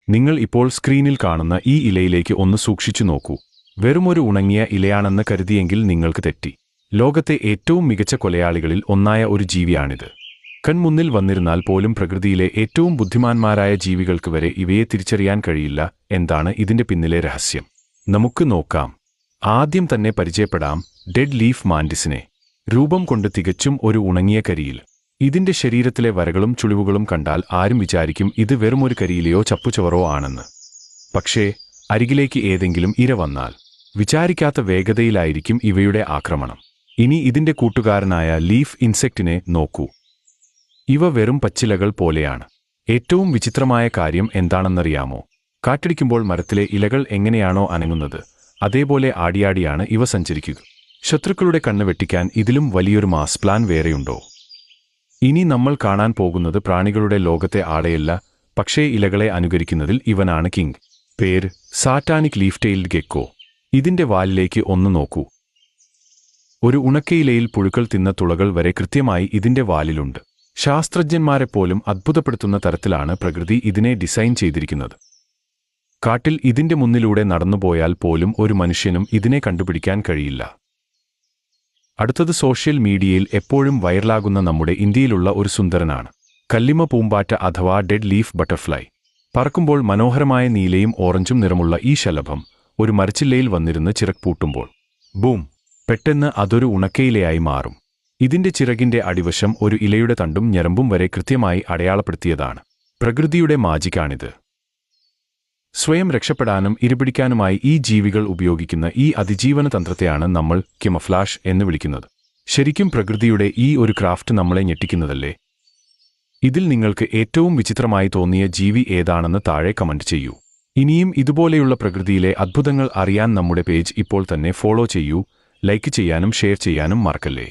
നിങ്ങൾ ഇപ്പോൾ സ്ക്രീനിൽ കാണുന്ന ഈ ഇലയിലേക്ക് ഒന്ന് സൂക്ഷിച്ചു നോക്കൂ. വെറുമൊരു ഉണങ്ങിയ ഇലയാണെന്ന് കരുതിയെങ്കിൽ നിങ്ങൾക്ക് തെറ്റി. ലോകത്തെ ഏറ്റവും മികച്ച കൊലയാളികളിൽ ഒന്നായ ഒരു ജീവിയാണിത്. കൺമുന്നിൽ വന്നിരുന്നാൽ പോലും പ്രകൃതിയിലെ ഏറ്റവും ബുദ്ധിമാന്മാരായ ജീവികൾക്ക് വരെ ഇവയെ തിരിച്ചറിയാൻ കഴിയില്ല. എന്താണ് ഇതിന്റെ പിന്നിലെ രഹസ്യം? നമുക്ക് നോക്കാം. ആദ്യം തന്നെ പരിചയപ്പെടാം ഡെഡ് ലീഫ് മാൻറ്റിസിനെ. രൂപം കൊണ്ട് തികച്ചും ഒരു ഉണങ്ങിയ കരിയിൽ. ഇതിന്റെ ശരീരത്തിലെ വരകളും ചുളിവുകളും കണ്ടാൽ ആരും വിചാരിക്കും ഇത് വെറുമൊരു കരിയിലെയോ ചപ്പുചവറോ ആണെന്ന്. പക്ഷേ അരികിലേക്ക് ഏതെങ്കിലും ഇര വന്നാൽ വിചാരിക്കാത്ത വേഗതയിലായിരിക്കും ഇവയുടെ ആക്രമണം. ഇനി ഇതിന്റെ കൂട്ടുകാരനായ ലീഫ് ഇൻസെക്റ്റിനെ നോക്കൂ. ഇവ വെറും പച്ചിലകൾ പോലെയാണ്. ഏറ്റവും വിചിത്രമായ കാര്യം എന്താണെന്നറിയാമോ? കാറ്റടിക്കുമ്പോൾ മരത്തിലെ ഇലകൾ എങ്ങനെയാണോ അനങ്ങുന്നത്, അതേപോലെ ആടിയാടിയാണ് ഇവ സഞ്ചരിക്കുക. ശത്രുക്കളുടെ കണ്ണ് വെട്ടിക്കാൻ ഇതിലും വലിയൊരു മാസ് പ്ലാൻ വേറെയുണ്ടോ? ഇനി നമ്മൾ കാണാൻ പോകുന്നത് പ്രാണികളുടെ ലോകത്തെ ആടയല്ല, പക്ഷേ ഇലകളെ അനുകരിക്കുന്നതിൽ ഇവനാണ് കിങ്. പേര് സാറ്റാനിക് ലീഫ് ടെയിൽഡ് ഗെക്കോ. ഇതിന്റെ വാലിലേക്ക് ഒന്ന് നോക്കൂ. ഒരു ഉണക്കയിലയിൽ പുഴുക്കൾ തിന്ന തുളകൾ വരെ കൃത്യമായി ഇതിന്റെ വാലിലുണ്ട്. ശാസ്ത്രജ്ഞന്മാരെപ്പോലും അത്ഭുതപ്പെടുത്തുന്ന തരത്തിലാണ് പ്രകൃതി ഇതിനെ ഡിസൈൻ ചെയ്തിരിക്കുന്നത്. കാട്ടിൽ ഇതിന്റെ മുന്നിലൂടെ നടന്നുപോയാൽ പോലും ഒരു മനുഷ്യനും ഇതിനെ കണ്ടുപിടിക്കാൻ കഴിയില്ല. അടുത്തത് സോഷ്യൽ മീഡിയയിൽ എപ്പോഴും വൈറലാകുന്ന നമ്മുടെ ഇന്ത്യയിലുള്ള ഒരു സുന്ദരനാണ്. കല്ലിമ പൂമ്പാറ്റ അഥവാ ഡെഡ് ലീഫ് ബട്ടർഫ്ലൈ. പറക്കുമ്പോൾ മനോഹരമായ നീലയും ഓറഞ്ചും നിറമുള്ള ഈ ശലഭം ഒരു മരച്ചില്ലയിൽ വന്നിരുന്ന് ചിറക് ബൂം! പെട്ടെന്ന് അതൊരു ഉണക്കയിലയായി മാറും. ഇതിന്റെ ചിറകിന്റെ അടിവശം ഒരു ഇലയുടെ തണ്ടും ഞരമ്പും വരെ കൃത്യമായി അടയാളപ്പെടുത്തിയതാണ്. പ്രകൃതിയുടെ മാജിക്കാണിത്. സ്വയം രക്ഷപ്പെടാനും ഇരപിടിക്കാനുമായി ഈ ജീവികൾ ഉപയോഗിക്കുന്ന ഈ അതിജീവന തന്ത്രത്തെയാണ് നമ്മൾ ക്യമഫ്ലാഷ് എന്ന് വിളിക്കുന്നത്. ശരിക്കും പ്രകൃതിയുടെ ഈ ഒരു ക്രാഫ്റ്റ് നമ്മളെ ഞെട്ടിക്കുന്നതല്ലേ? ഇതിൽ നിങ്ങൾക്ക് ഏറ്റവും വിചിത്രമായി തോന്നിയ ജീവി ഏതാണെന്ന് താഴെ കമന്റ് ചെയ്യൂ. ഇനിയും ഇതുപോലെയുള്ള പ്രകൃതിയിലെ അത്ഭുതങ്ങൾ അറിയാൻ നമ്മുടെ പേജ് ഇപ്പോൾ തന്നെ ഫോളോ ചെയ്യൂ. ലൈക്ക് ചെയ്യാനും ഷെയർ ചെയ്യാനും മറക്കല്ലേ.